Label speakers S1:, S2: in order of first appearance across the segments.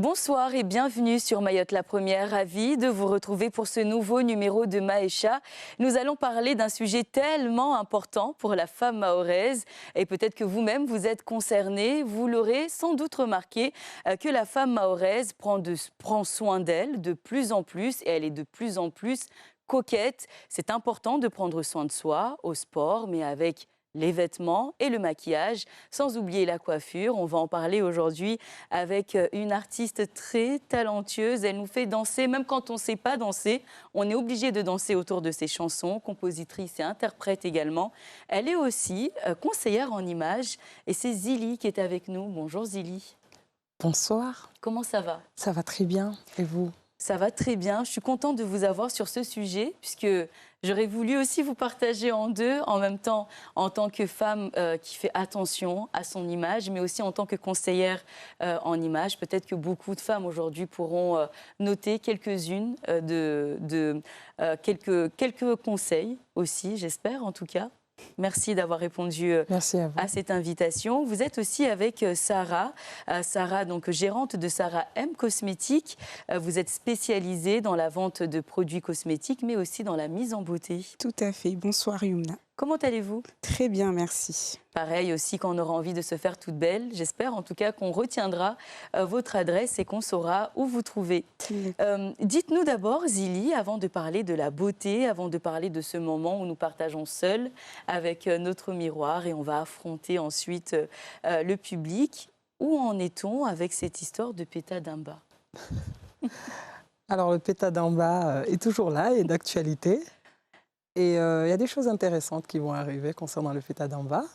S1: Bonsoir et bienvenue sur Mayotte la Première. Ravie de vous retrouver pour ce nouveau numéro de Maïcha. Nous allons parler d'un sujet tellement important pour la femme mahoraise. Et peut-être que vous-même, vous êtes concerné. Vous l'aurez sans doute remarqué que la femme mahoraise prend soin d'elle de plus en plus et elle est de plus en plus coquette. C'est important de prendre soin de soi au sport, mais avec les vêtements et le maquillage, sans oublier la coiffure. On va en parler aujourd'hui avec une artiste très talentueuse. Elle nous fait danser, même quand on ne sait pas danser, on est obligé de danser autour de ses chansons, compositrice et interprète également. Elle est aussi conseillère en images et c'est Zili qui est avec nous. Bonjour Zili.
S2: Bonsoir,
S1: Comment ça va?
S2: ça va très bien. Et vous?
S1: Ça va très bien. Je suis contente de vous avoir sur ce sujet puisque j'aurais voulu aussi vous partager en deux, en même temps en tant que femme qui fait attention à son image, mais aussi en tant que conseillère en image. Peut-être que beaucoup de femmes aujourd'hui pourront noter quelques-unes quelques conseils aussi, j'espère en tout cas. Merci d'avoir répondu
S2: Merci à vous.
S1: à cette invitation. Vous êtes aussi avec Sarah. Sarah, donc gérante de Sarah M Cosmétiques. Vous êtes spécialisée dans la vente de produits cosmétiques, mais aussi dans la mise en beauté.
S3: Tout à fait. Bonsoir Yumna.
S1: Comment allez-vous?
S3: Très bien, merci.
S1: Pareil aussi quand on aura envie de se faire toute belle. J'espère en tout cas qu'on retiendra votre adresse et qu'on saura où vous trouver. Dites-nous d'abord, Zili, avant de parler de la beauté, avant de parler de ce moment où nous partageons seuls avec notre miroir et on va affronter ensuite le public, où en est-on avec cette histoire de Peta Dimba?
S2: Alors, le Peta Dimba est toujours là et d'actualité. Et il y a des choses intéressantes qui vont arriver concernant le Peta Dimba.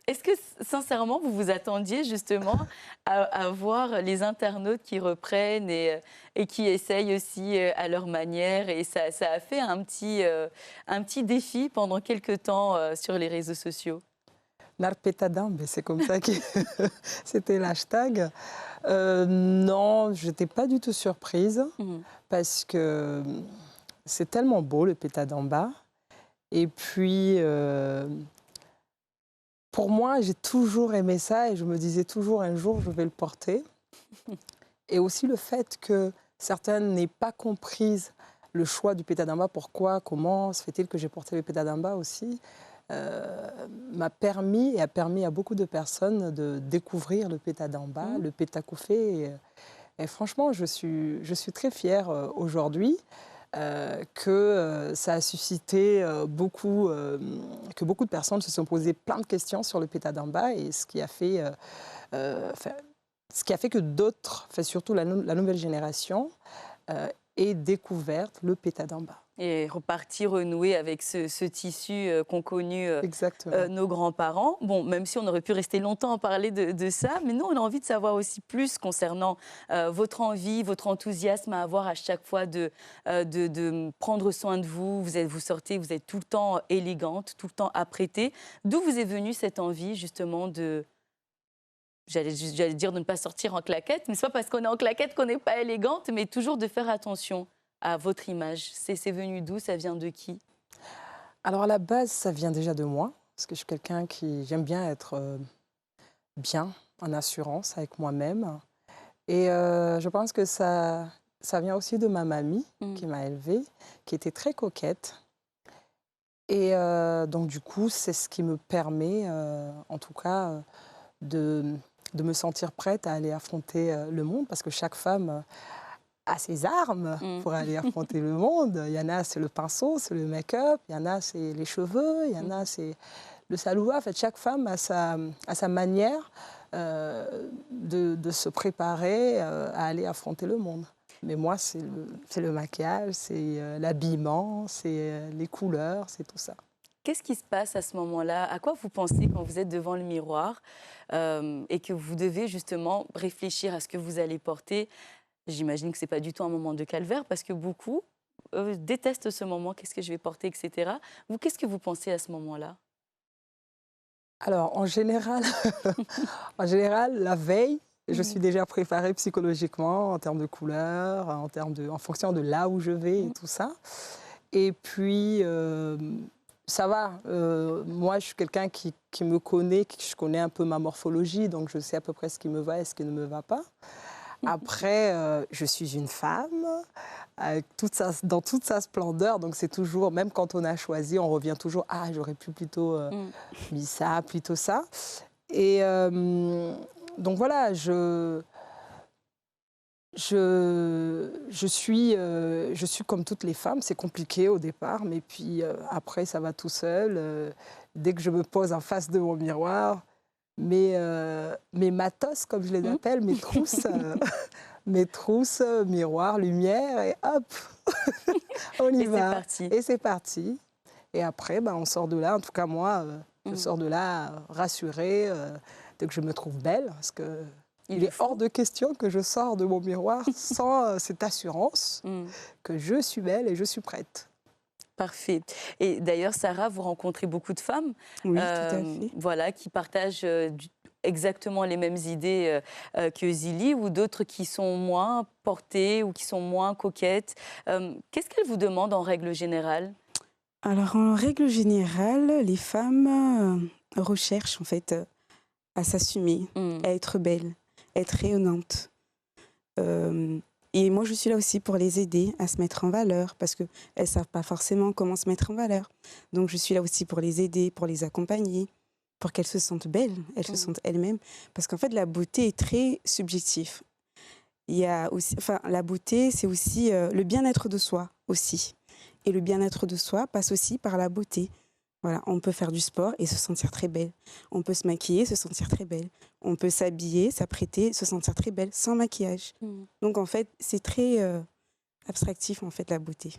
S1: Est-ce que, sincèrement, vous vous attendiez justement à voir les internautes qui reprennent et qui essayent aussi à leur manière? Et ça a fait un petit défi pendant quelques temps sur les réseaux sociaux.
S2: Nar Peta Dimba, c'est comme ça que c'était l'hashtag. Non, je n'étais pas du tout surprise parce que c'est tellement beau le Peta Dimba. Et puis, pour moi, j'ai toujours aimé ça et je me disais toujours un jour, je vais le porter. Et aussi le fait que certaines n'aient pas compris le choix du Peta Dimba, pourquoi, comment se fait-il que j'ai porté le Peta Dimba aussi, m'a permis et a permis à beaucoup de personnes de découvrir le Peta Dimba, le Peta Koufé. Et franchement, je suis très fière aujourd'hui. Que ça a suscité que beaucoup de personnes se sont posées plein de questions sur le Peta Dimba et ce qui a fait que d'autres, surtout la nouvelle génération, aient découvert le Peta Dimba.
S1: Et reparti renouer avec ce tissu qu'ont connu nos grands-parents. Bon, même si on aurait pu rester longtemps à parler de ça, mais nous, on a envie de savoir aussi plus concernant votre envie, votre enthousiasme à avoir à chaque fois de prendre soin de vous. Vous sortez, vous êtes tout le temps élégante, tout le temps apprêtée. D'où vous est venue cette envie, justement, j'allais dire de ne pas sortir en claquette, mais ce n'est pas parce qu'on est en claquette qu'on n'est pas élégante, mais toujours de faire attention à votre image? C'est venu d'où? Ça vient de qui?
S2: Alors à la base, ça vient déjà de moi, parce que je suis quelqu'un qui j'aime bien être bien, en assurance avec moi-même. Et je pense que ça vient aussi de ma mamie qui m'a élevée, qui était très coquette. Et donc du coup, c'est ce qui me permet, en tout cas, de me sentir prête à aller affronter le monde, parce que chaque femme a ses armes pour aller affronter le monde. Il y en a, c'est le pinceau, c'est le make-up, il y en a, c'est les cheveux, il y en a, c'est le salouva. En fait, chaque femme a sa manière de se préparer à aller affronter le monde. Mais moi, c'est le maquillage, c'est l'habillement, c'est les couleurs, c'est tout ça.
S1: Qu'est-ce qui se passe à ce moment-là? À quoi vous pensez quand vous êtes devant le miroir et que vous devez justement réfléchir à ce que vous allez porter? J'imagine que ce n'est pas du tout un moment de calvaire parce que beaucoup détestent ce moment. Qu'est-ce que je vais porter, etc. Vous, qu'est-ce que vous pensez à ce moment-là?
S2: Alors, en général, la veille, je suis déjà préparée psychologiquement en termes de couleurs, en fonction de là où je vais et tout ça. Et puis, ça va. Moi, je suis quelqu'un qui me connaît, je connais un peu ma morphologie, donc je sais à peu près ce qui me va et ce qui ne me va pas. Après, je suis une femme avec dans toute sa splendeur. Donc c'est toujours, même quand on a choisi, on revient toujours, ah, j'aurais pu plutôt mis ça, plutôt ça. Et donc voilà, je suis comme toutes les femmes, c'est compliqué au départ, mais puis après ça va tout seul. Dès que je me pose en face de mon miroir, mes matos, comme je les appelle, mes trousses, mes trousses, miroir, lumière, et hop, on y
S1: Et c'est
S2: va.
S1: parti.
S2: Et c'est parti. Et après, on sort de là, en tout cas moi, je sors de là rassurée, dès que je me trouve belle, parce que il est hors de question que je sors de mon miroir sans cette assurance que je suis belle et je suis prête.
S1: Parfait. Et d'ailleurs, Sarah, vous rencontrez beaucoup de femmes
S3: Oui, tout à fait.
S1: voilà, qui partagent exactement les mêmes idées que Zili, ou d'autres qui sont moins portées ou qui sont moins coquettes. Qu'est-ce qu'elles vous demandent en règle générale?
S3: Alors, en règle générale, les femmes recherchent en fait à s'assumer, à être belles, à être rayonnantes. Et moi, je suis là aussi pour les aider à se mettre en valeur parce qu'elles ne savent pas forcément comment se mettre en valeur. Donc, je suis là aussi pour les aider, pour les accompagner, pour qu'elles se sentent belles, elles se sentent elles-mêmes. Parce qu'en fait, la beauté est très subjective. Il y a aussi, la beauté, c'est aussi le bien-être de soi aussi. Et le bien-être de soi passe aussi par la beauté. Voilà, on peut faire du sport et se sentir très belle. On peut se maquiller, se sentir très belle. On peut s'habiller, s'apprêter, se sentir très belle sans maquillage. Donc en fait, c'est très abstractif en fait la beauté.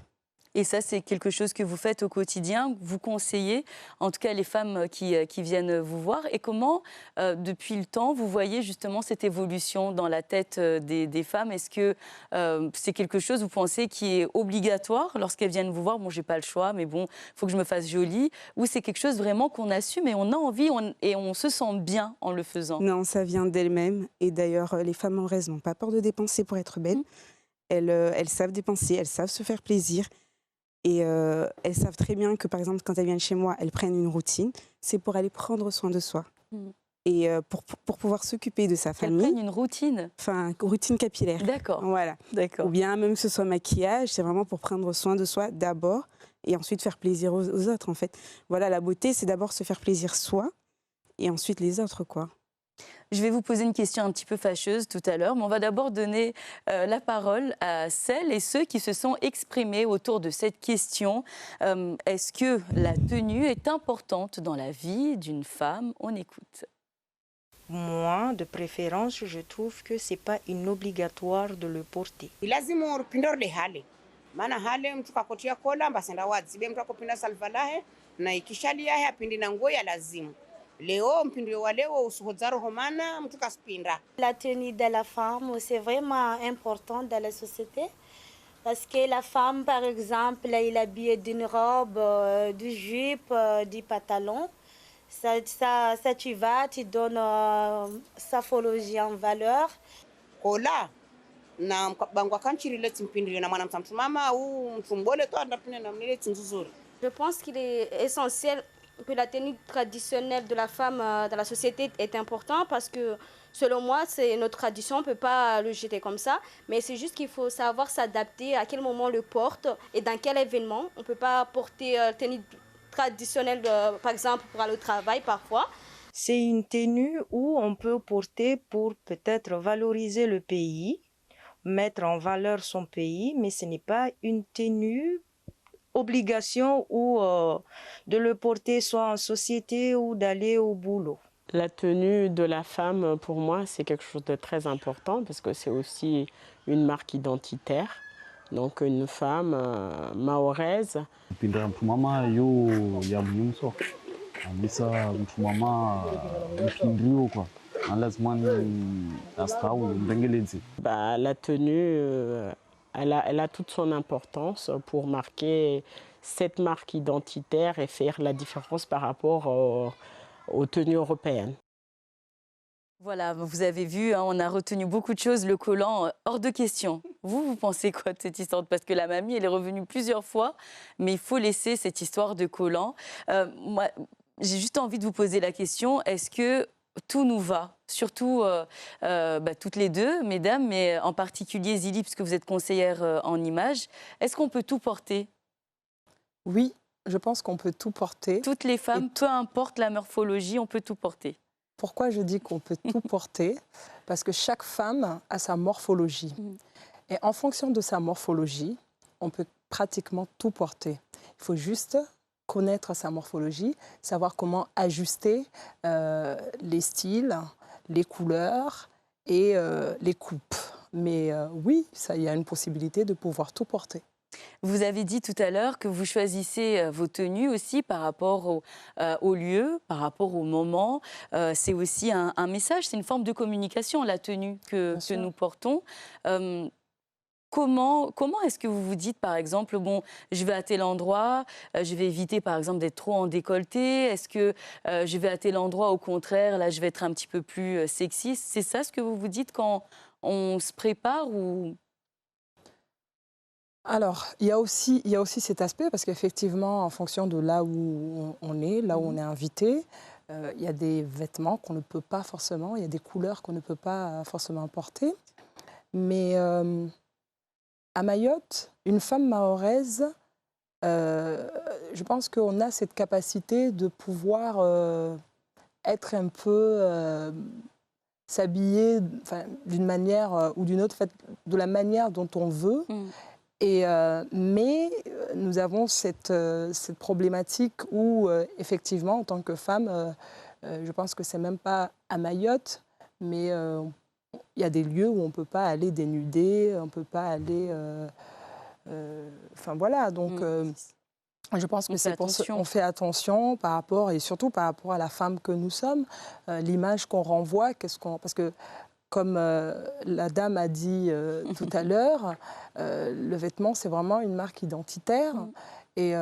S1: Et ça, c'est quelque chose que vous faites au quotidien, vous conseillez, en tout cas les femmes qui viennent vous voir. Et comment, depuis le temps, vous voyez justement cette évolution dans la tête des femmes? Est-ce que c'est quelque chose, vous pensez, qui est obligatoire lorsqu'elles viennent vous voir? Bon, j'ai pas le choix, mais bon, il faut que je me fasse jolie. Ou c'est quelque chose vraiment qu'on assume et on a envie et on se sent bien en le faisant?
S3: Non, ça vient d'elles-mêmes. Et d'ailleurs, les femmes maoraises n'ont pas peur de dépenser pour être belles. Elles savent dépenser, elles savent se faire plaisir. Et elles savent très bien que, par exemple, quand elles viennent chez moi, elles prennent une routine. C'est pour aller prendre soin de soi. Et pour pouvoir s'occuper de sa famille.
S1: Elles prennent une routine?
S3: Enfin, routine capillaire.
S1: D'accord.
S3: Voilà.
S1: D'accord.
S3: Ou bien même que ce soit maquillage, c'est vraiment pour prendre soin de soi d'abord et ensuite faire plaisir aux autres, en fait. Voilà, la beauté, c'est d'abord se faire plaisir soi et ensuite les autres, quoi.
S1: Je vais vous poser une question un petit peu fâcheuse tout à l'heure, mais on va d'abord donner la parole à celles et ceux qui se sont exprimés autour de cette question. Est-ce que la tenue est importante dans la vie d'une femme? On écoute.
S4: Moi, de préférence, je trouve que ce n'est pas obligatoire de le porter.
S5: Lazima uripindorde hale maana hale mtu kakotia kola mbasenda wadzibe mtu akopinda salva lahe na ikishali yahe apindi na nguo ya lazimu leo mpindi wa leo usuhodzaro homana mtu kaspinda.
S6: La tenue de la femme, c'est vraiment important dans la société parce que la femme, par exemple, elle est habillée d'une robe, du jupe, du pantalon. Ça tu vas, tu donnes sa phologie en valeur.
S5: Kola na bangwa kanchirile tsimpindire na mwana mtamtumama au mtumbole to andapine na mnile tsinzuzuri.
S6: Je pense qu'il est essentiel que la tenue traditionnelle de la femme dans la société est importante parce que, selon moi, c'est notre tradition, on ne peut pas le jeter comme ça. Mais c'est juste qu'il faut savoir s'adapter à quel moment on le porte et dans quel événement. On ne peut pas porter tenue traditionnelle, par exemple, pour aller au travail parfois.
S4: C'est une tenue où on peut porter pour peut-être valoriser le pays, mettre en valeur son pays, mais ce n'est pas une tenue obligation ou de le porter soit en société ou d'aller au boulot.
S7: La tenue de la femme, pour moi, c'est quelque chose de très important parce que c'est aussi une marque identitaire. Donc une femme mahoraise.
S8: Pinda mtumama yo ya mnyumso. Amisa mtumama mpindrio quoi. Lazima askau mbengelenzi.
S7: La tenue elle a toute son importance pour marquer cette marque identitaire et faire la différence par rapport aux tenues européennes.
S1: Voilà, vous avez vu, on a retenu beaucoup de choses, le collant, hors de question. Vous pensez quoi de cette histoire? Parce que la mamie, elle est revenue plusieurs fois, mais il faut laisser cette histoire de collant. Moi, j'ai juste envie de vous poser la question, est-ce que tout nous va, surtout toutes les deux, mesdames, mais en particulier Zili, puisque vous êtes conseillère en images. Est-ce qu'on peut tout porter?
S2: Oui, je pense qu'on peut tout porter.
S1: Toutes les femmes, peu importe la morphologie, on peut tout porter.
S2: Pourquoi je dis qu'on peut tout porter? Parce que chaque femme a sa morphologie. Et en fonction de sa morphologie, on peut pratiquement tout porter. Il faut juste connaître sa morphologie, savoir comment ajuster les styles, les couleurs et les coupes. Mais oui, il y a une possibilité de pouvoir tout porter.
S1: Vous avez dit tout à l'heure que vous choisissez vos tenues aussi par rapport au lieu, par rapport au moment. C'est aussi un message, c'est une forme de communication, la tenue que nous portons. Comment est-ce que vous vous dites, par exemple, bon, je vais à tel endroit, je vais éviter, par exemple, d'être trop en décolleté? Est-ce que je vais à tel endroit, au contraire, là, je vais être un petit peu plus sexiste? C'est ça ce que vous vous dites quand on se prépare ou...
S2: Alors, il y a aussi cet aspect, parce qu'effectivement, en fonction de là où on est, là où on est invité, il y a des vêtements qu'on ne peut pas forcément, il y a des couleurs qu'on ne peut pas forcément porter. Mais à Mayotte, une femme mahoraise, je pense qu'on a cette capacité de pouvoir être un peu... s'habiller d'une manière ou d'une autre, de la manière dont on veut. Mais nous avons cette problématique où, effectivement, en tant que femme, je pense que c'est même pas à Mayotte, mais il y a des lieux où on ne peut pas aller dénudé, on ne peut pas aller... Enfin, voilà, donc... je pense que c'est pour ça qu'on fait attention par rapport, et surtout par rapport à la femme que nous sommes, l'image qu'on renvoie, parce que comme la dame a dit tout à l'heure, le vêtement, c'est vraiment une marque identitaire. Et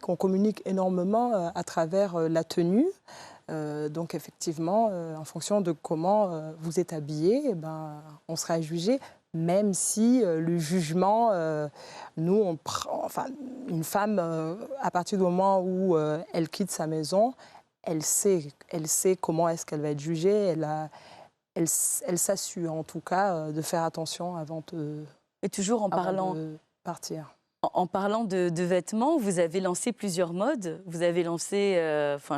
S2: on communique énormément à travers la tenue. Donc effectivement, en fonction de comment vous êtes habillé, eh ben, on sera jugé, même si le jugement, une femme, à partir du moment où elle quitte sa maison, elle sait comment est-ce qu'elle va être jugée. Elle s'assure en tout cas de faire attention avant de partir.
S1: En parlant de vêtements, vous avez lancé plusieurs modes. Vous avez lancé,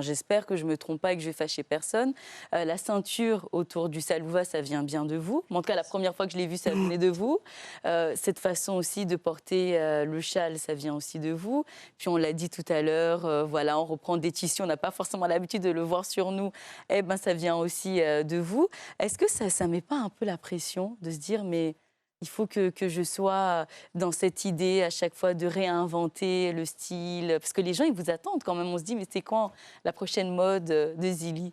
S1: j'espère que je ne me trompe pas et que je vais fâcher personne, la ceinture autour du salouva, ça vient bien de vous. En tout cas, la première fois que je l'ai vu, ça venait de vous. Cette façon aussi de porter le châle, ça vient aussi de vous. Puis on l'a dit tout à l'heure, on reprend des tissus, on n'a pas forcément l'habitude de le voir sur nous. Eh ben, ça vient aussi de vous. Est-ce que ça ne met pas un peu la pression de se dire, mais... il faut que je sois dans cette idée à chaque fois de réinventer le style. Parce que les gens, ils vous attendent quand même. On se dit, mais c'est quand la prochaine mode de Zili?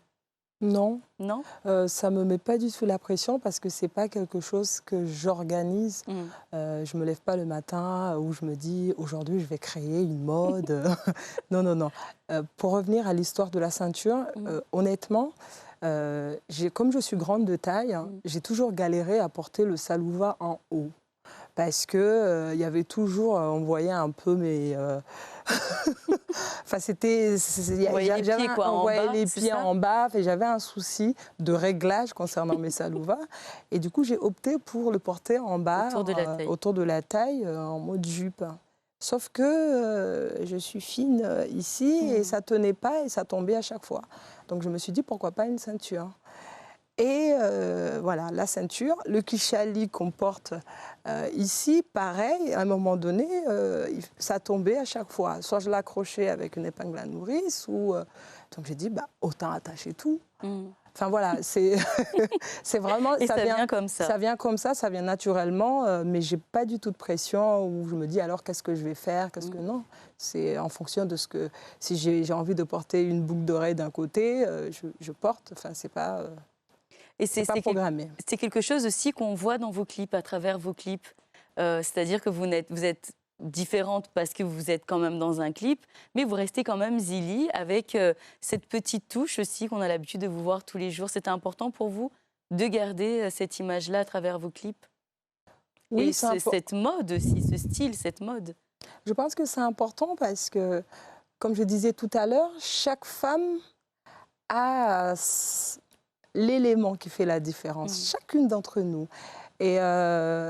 S2: Non.
S1: Non,
S2: ça ne me met pas du tout la pression parce que ce n'est pas quelque chose que j'organise. Je ne me lève pas le matin où je me dis, aujourd'hui, je vais créer une mode. Non. Pour revenir à l'histoire de la ceinture, honnêtement... comme je suis grande de taille, j'ai toujours galéré à porter le salouva en haut. Parce que y avait toujours, on voyait un peu mes... c'était...
S1: on voyait les pieds, quoi,
S2: on voyait les pieds
S1: ça
S2: en bas. Et j'avais un souci de réglage concernant mes salouvas. Et du coup, j'ai opté pour le porter en bas, autour de la taille, en mode jupe. Sauf que je suis fine ici et ça ne tenait pas et ça tombait à chaque fois. Donc je me suis dit, pourquoi pas une ceinture? Et voilà, la ceinture, le kishali qu'on porte ici, pareil, à un moment donné, ça tombait à chaque fois. Soit je l'accrochais avec une épingle à nourrice, donc j'ai dit, autant attacher tout. Enfin voilà, c'est vraiment...
S1: Et ça vient comme ça.
S2: Ça vient comme ça vient naturellement, mais je n'ai pas du tout de pression où je me dis alors qu'est-ce que je vais faire, non. C'est en fonction de ce que... Si j'ai envie de porter une boucle d'oreille d'un côté, je porte, enfin c'est pas...
S1: Et c'est
S2: pas programmé.
S1: C'est quelque chose aussi qu'on voit dans vos clips, à travers vos clips. C'est-à-dire que vous êtes différente parce que vous êtes quand même dans un clip, mais vous restez quand même Zili avec cette petite touche aussi qu'on a l'habitude de vous voir tous les jours. C'était important pour vous de garder cette image-là à travers vos clips? Oui, et cette mode aussi, ce style, cette mode.
S2: Je pense que c'est important parce que, comme je disais tout à l'heure, chaque femme a l'élément qui fait la différence, chacune d'entre nous. Et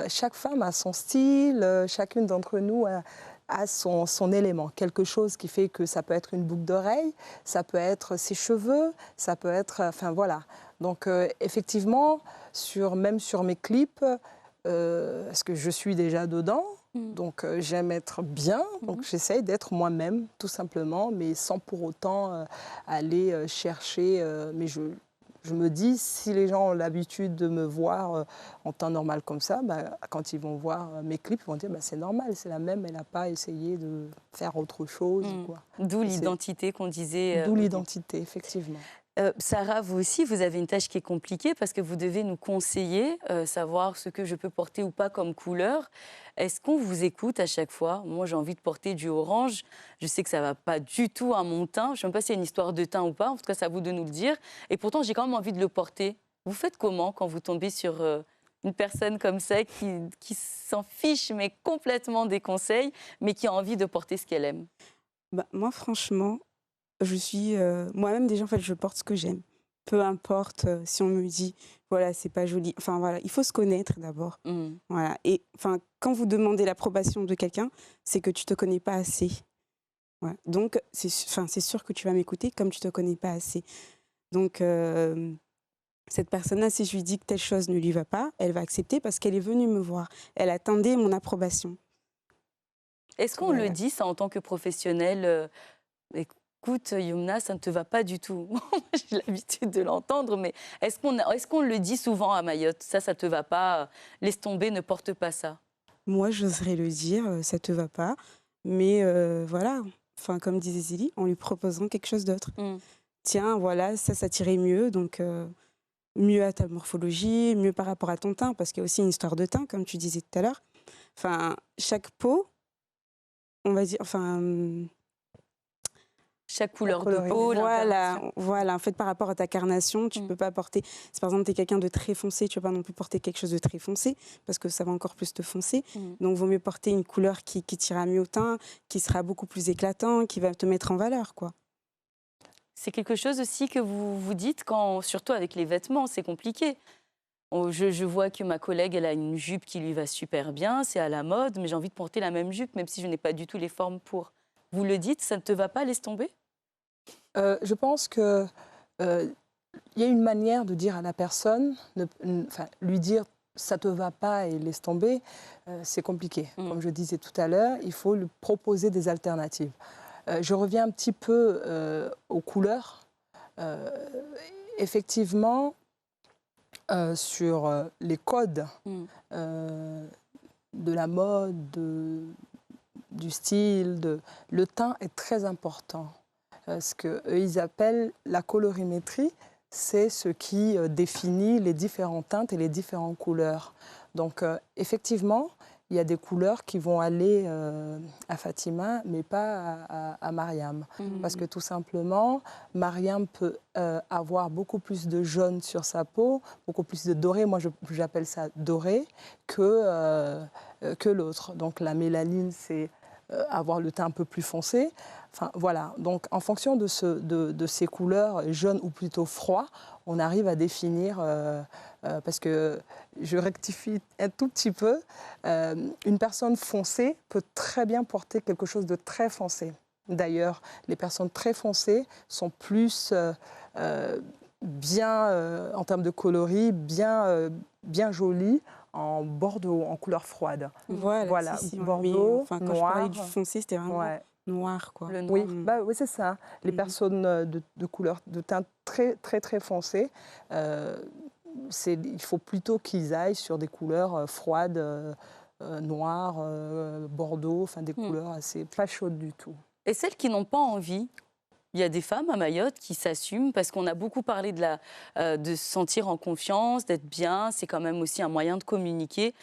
S2: chaque femme a son style, chacune d'entre nous a son élément, quelque chose qui fait que ça peut être une boucle d'oreille, ça peut être ses cheveux, ça peut être... Enfin voilà. Donc effectivement, même sur mes clips, parce que je suis déjà dedans, donc j'aime être bien, donc j'essaye d'être moi-même tout simplement, mais sans pour autant aller chercher... mais je me dis, si les gens ont l'habitude de me voir en temps normal comme ça, bah, quand ils vont voir mes clips, ils vont dire bah, c'est normal, c'est la même, elle n'a pas essayé de faire autre chose.
S1: D'où l'identité qu'on disait.
S2: D'où l'identité, effectivement.
S1: Sarah, vous aussi, vous avez une tâche qui est compliquée parce que vous devez nous conseiller, savoir ce que je peux porter ou pas comme couleur. Est-ce qu'on vous écoute à chaque fois? Moi, j'ai envie de porter du orange. Je sais que ça ne va pas du tout à mon teint. Je ne sais même pas si c'est une histoire de teint ou pas. En tout cas, c'est à vous de nous le dire. Et pourtant, j'ai quand même envie de le porter. Vous faites comment quand vous tombez sur une personne comme ça qui s'en fiche, mais complètement des conseils, mais qui a envie de porter ce qu'elle aime?
S3: Bah, moi, franchement... Je suis moi-même déjà en fait je porte ce que j'aime, peu importe si on me dit voilà c'est pas joli, enfin voilà il faut se connaître d'abord, voilà, et enfin quand vous demandez l'approbation de quelqu'un c'est que tu te connais pas assez, voilà. Donc c'est sûr que tu vas m'écouter comme tu te connais pas assez, donc cette personne-là si je lui dis que telle chose ne lui va pas, elle va accepter parce qu'elle est venue me voir, elle attendait mon approbation.
S1: Est-ce qu'on le dit ça en tant que professionnel? Écoute, Yumna, ça ne te va pas du tout. J'ai l'habitude de l'entendre, mais est-ce qu'on le dit souvent à Mayotte? Ça ne te va pas, laisse tomber, ne porte pas ça.
S3: Moi, j'oserais le dire, ça te va pas, mais voilà, enfin, comme disait Zélie, en lui proposant quelque chose d'autre. Tiens, voilà, ça t'irait mieux, donc mieux à ta morphologie, mieux par rapport à ton teint, parce qu'il y a aussi une histoire de teint, comme tu disais tout à l'heure. Enfin, chaque peau, on va dire, enfin...
S1: Chaque couleur de peau,
S3: voilà. En fait, par rapport à ta carnation, tu peux pas porter... Si par exemple, tu es quelqu'un de très foncé, tu vas pas non plus porter quelque chose de très foncé, parce que ça va encore plus te foncer. Donc, il vaut mieux porter une couleur qui t'ira mieux au teint, qui sera beaucoup plus éclatant, qui va te mettre en valeur, quoi.
S1: C'est quelque chose aussi que vous vous dites, surtout avec les vêtements, c'est compliqué. Je vois que ma collègue, elle a une jupe qui lui va super bien, c'est à la mode, mais j'ai envie de porter la même jupe, même si je n'ai pas du tout les formes pour. Vous le dites, ça ne te va pas, laisse tomber?
S2: Je pense qu'il y a une manière de dire à la personne, lui dire ça te va pas et laisse tomber, c'est compliqué. Comme je disais tout à l'heure, il faut lui proposer des alternatives. Je reviens un petit peu aux couleurs. Effectivement, sur les codes de la mode, du style, le teint est très important. Ce qu'eux, ils appellent la colorimétrie, c'est ce qui définit les différentes teintes et les différentes couleurs. Donc, effectivement, il y a des couleurs qui vont aller à Fatima, mais pas à Mariam. Parce que tout simplement, Mariam peut avoir beaucoup plus de jaune sur sa peau, beaucoup plus de doré, moi j'appelle ça doré, que l'autre. Donc la mélanine, c'est avoir le teint un peu plus foncé. Enfin, voilà. Donc en fonction de ces couleurs jaune ou plutôt froid, on arrive à définir... parce que je rectifie un tout petit peu, une personne foncée peut très bien porter quelque chose de très foncé. D'ailleurs, les personnes très foncées sont plus bien, en termes de coloris, bien jolies en bordeaux, en couleur froide.
S3: Voilà.
S2: Bordeaux,
S3: quand
S2: noir.
S3: je parlais du foncé, c'était vraiment noir, quoi.
S1: Le noir.
S2: Oui, c'est ça. Les personnes de couleur, de teint très, très, très foncé, il faut plutôt qu'ils aillent sur des couleurs froides, noires, bordeaux, enfin des couleurs assez pas chaudes du tout.
S1: Et celles qui n'ont pas envie, il y a des femmes à Mayotte qui s'assument parce qu'on a beaucoup parlé de se sentir en confiance, d'être bien. C'est quand même aussi un moyen de communiquer.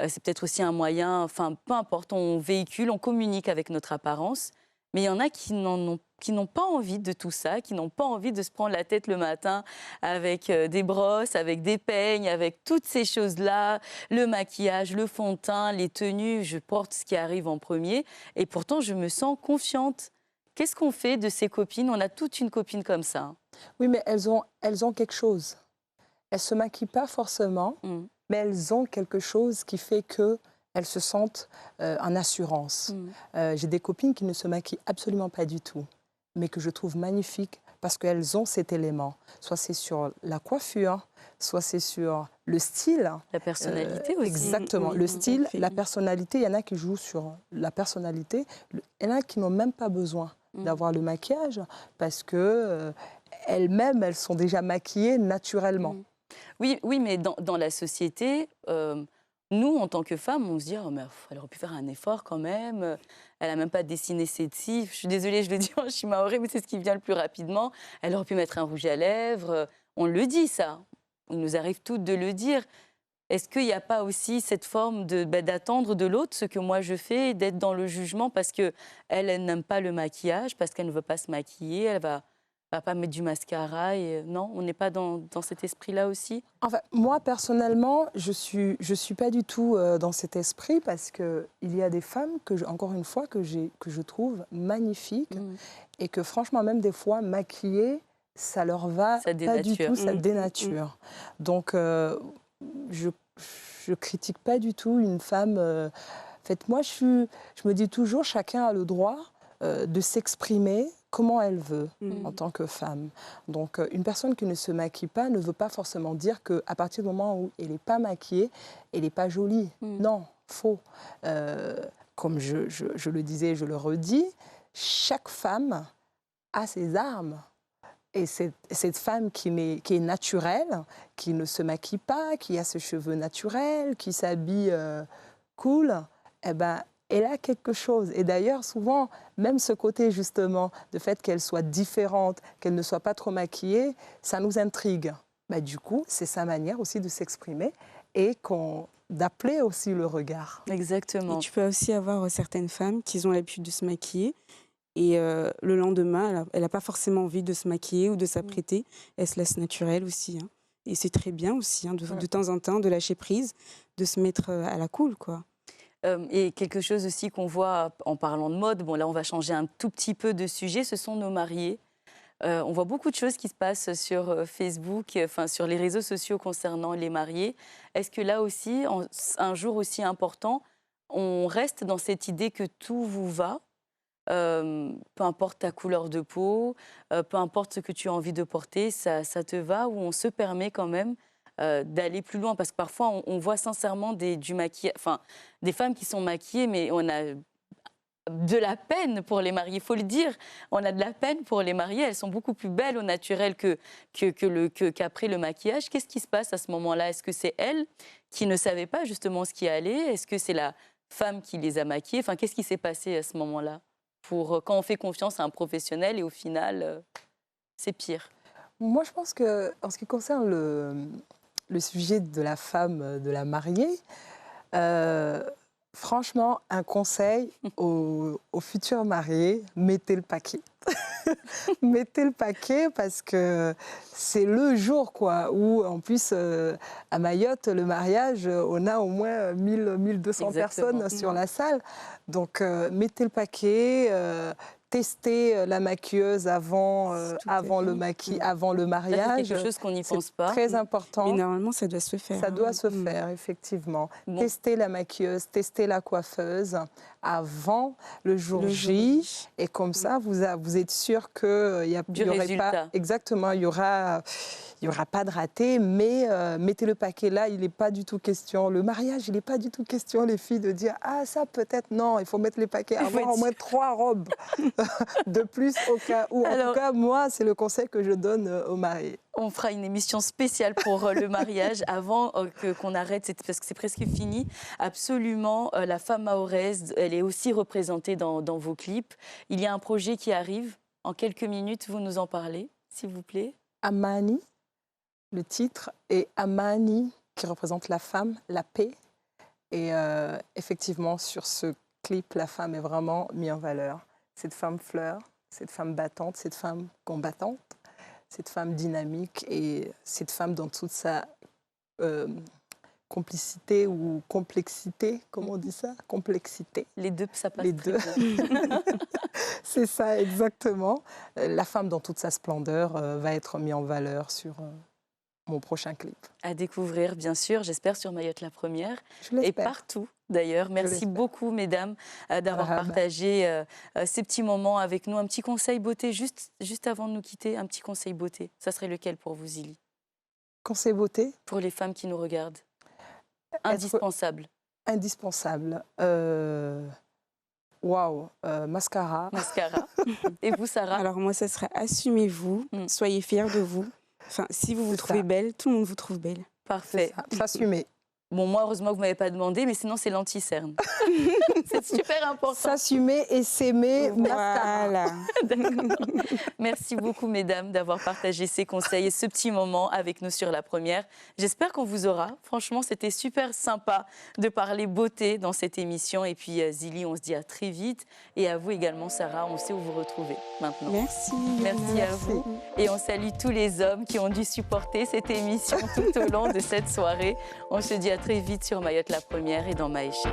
S1: C'est peut-être aussi un moyen, enfin peu importe, on véhicule, on communique avec notre apparence. Mais il y en a qui n'ont pas envie de tout ça, qui n'ont pas envie de se prendre la tête le matin avec des brosses, avec des peignes, avec toutes ces choses-là, le maquillage, le fond de teint, les tenues. Je porte ce qui arrive en premier et pourtant je me sens confiante. Qu'est-ce qu'on fait de ces copines? On a toute une copine comme ça.
S2: Oui, mais elles ont quelque chose. Elles ne se maquillent pas forcément, mais elles ont quelque chose qui fait qu'elles se sentent en assurance. J'ai des copines qui ne se maquillent absolument pas du tout, mais que je trouve magnifiques parce qu'elles ont cet élément. Soit c'est sur la coiffure, soit c'est sur le style.
S1: La personnalité aussi.
S2: Exactement. Le style, la personnalité. Il y en a qui jouent sur la personnalité. Il y en a qui n'ont même pas besoin d'avoir le maquillage parce que elles-mêmes, elles sont déjà maquillées naturellement.
S1: Oui, mais dans la société, nous, en tant que femmes, on se dit oh, mais elle aurait pu faire un effort quand même. Elle n'a même pas dessiné ses cils. Je suis désolée, je le dis en shimaoré, mais c'est ce qui vient le plus rapidement. Elle aurait pu mettre un rouge à lèvres. On le dit, ça. Il nous arrive toutes de le dire. Est-ce qu'il n'y a pas aussi cette forme d'attendre de l'autre ce que moi je fais, d'être dans le jugement parce qu'elle n'aime pas le maquillage, parce qu'elle ne veut pas se maquiller, elle va pas mettre du mascara non, on n'est pas dans cet esprit-là aussi.
S2: Enfin, moi personnellement, je suis pas du tout dans cet esprit parce que il y a des femmes encore une fois que je trouve magnifiques et que franchement même des fois maquillées, ça leur va pas du tout, ça dénature. Donc je critique pas du tout une femme. En fait, moi je me dis toujours chacun a le droit de s'exprimer comment elle veut en tant que femme. Donc, une personne qui ne se maquille pas ne veut pas forcément dire qu'à partir du moment où elle n'est pas maquillée, elle n'est pas jolie. Non, faux. Comme je le disais, je le redis, chaque femme a ses armes. Et cette femme qui est naturelle, qui ne se maquille pas, qui a ses cheveux naturels, qui s'habille cool, eh ben, elle a quelque chose. Et d'ailleurs, souvent, même ce côté, justement, de fait qu'elle soit différente, qu'elle ne soit pas trop maquillée, ça nous intrigue. Bah, du coup, c'est sa manière aussi de s'exprimer et d'appeler aussi le regard.
S1: Exactement.
S3: Et tu peux aussi avoir certaines femmes qui ont l'habitude de se maquiller et le lendemain, elle n'a pas forcément envie de se maquiller ou de s'apprêter. Elle se laisse naturelle aussi. Hein. Et c'est très bien aussi, hein, de temps en temps, de lâcher prise, de se mettre à la cool, quoi.
S1: Et quelque chose aussi qu'on voit en parlant de mode, bon là on va changer un tout petit peu de sujet, ce sont nos mariés. On voit beaucoup de choses qui se passent sur Facebook, enfin sur les réseaux sociaux concernant les mariés. Est-ce que là aussi, un jour aussi important, on reste dans cette idée que tout vous va, peu importe ta couleur de peau, peu importe ce que tu as envie de porter, ça te va, ou on se permet quand même d'aller plus loin, parce que parfois on voit sincèrement des femmes qui sont maquillées, mais on a de la peine pour les marier, il faut le dire. On a de la peine pour les marier, elles sont beaucoup plus belles au naturel qu'après le maquillage. Qu'est-ce qui se passe à ce moment-là? Est-ce que c'est elles qui ne savaient pas justement ce qui allait? Est-ce que c'est la femme qui les a maquillées? Enfin, qu'est-ce qui s'est passé à ce moment-là quand on fait confiance à un professionnel et au final, c'est pire?
S2: Moi, je pense qu'en ce qui concerne le sujet de la femme, de la mariée, franchement, un conseil aux futurs mariés, mettez le paquet. Mettez le paquet parce que c'est le jour quoi, où en plus à Mayotte, le mariage, on a au moins 1200 personnes sur la salle. Donc mettez le paquet. Tester la maquilleuse avant le mariage.
S1: C'est quelque chose qu'on n'y pense pas.
S2: Très important.
S3: Mais normalement, ça doit se faire.
S2: Ça doit se faire, effectivement. Bon. Tester la maquilleuse, tester la coiffeuse avant le jour J. Et comme ça, vous êtes sûr qu'il n'y aurait pas... Exactement, il y aura pas de raté, mais mettez le paquet là, il n'est pas du tout question. Le mariage, il n'est pas du tout question, les filles, de dire « Ah, ça peut-être, non, il faut mettre les paquets, avoir au moins 3 robes de plus au cas où. » En tout cas, moi, c'est le conseil que je donne aux mariés.
S1: On fera une émission spéciale pour le mariage avant qu'on arrête, parce que c'est presque fini. Absolument, la femme mahoraise, elle est aussi représentée dans vos clips. Il y a un projet qui arrive. En quelques minutes, vous nous en parlez, s'il vous plaît.
S2: Amani, le titre, et Amani, qui représente la femme, la paix. Et effectivement, sur ce clip, la femme est vraiment mise en valeur. Cette femme fleur, cette femme battante, cette femme combattante, cette femme dynamique et cette femme dans toute sa complicité ou complexité, comment on dit ça? Complexité.
S1: Les deux, ça passe
S2: Les
S1: très
S2: deux.
S1: bien.
S2: C'est ça, exactement. La femme dans toute sa splendeur va être mise en valeur sur mon prochain clip.
S1: À découvrir, bien sûr, j'espère, sur Mayotte la Première.
S2: Je
S1: Et
S2: l'espère.
S1: partout, d'ailleurs. Merci
S2: l'espère.
S1: beaucoup, mesdames, d'avoir
S2: Marhaba.
S1: partagé ces petits moments avec nous. Un petit conseil beauté, juste avant de nous quitter, un petit conseil beauté. Ça serait lequel pour vous, Zili?
S2: Conseil beauté?
S1: Pour les femmes qui nous regardent. Indispensable.
S2: Indispensable. Waouh, mascara.
S1: Mascara. Et vous, Sarah?
S3: Alors moi, ça sera assumez-vous, soyez fiers de vous. Enfin, si vous vous
S2: C'est
S3: trouvez
S2: ça.
S3: belle, tout le monde vous trouve belle.
S1: Parfait.
S2: S'assumer.
S1: Bon, moi, heureusement que vous ne m'avez pas demandé, mais sinon, c'est l'anti-cerne. C'est super important.
S2: S'assumer et s'aimer. Mascara.
S3: Voilà.
S1: D'accord. Merci beaucoup, mesdames, d'avoir partagé ces conseils et ce petit moment avec nous sur la première. J'espère qu'on vous aura. Franchement, c'était super sympa de parler beauté dans cette émission. Et puis, Zili, on se dit à très vite. Et à vous également, Sarah, on sait où vous retrouver maintenant.
S3: Merci.
S1: Merci à vous. Et on salue tous les hommes qui ont dû supporter cette émission tout au long de cette soirée. On se dit à très vite sur Mayotte la Première et dans Maïcha.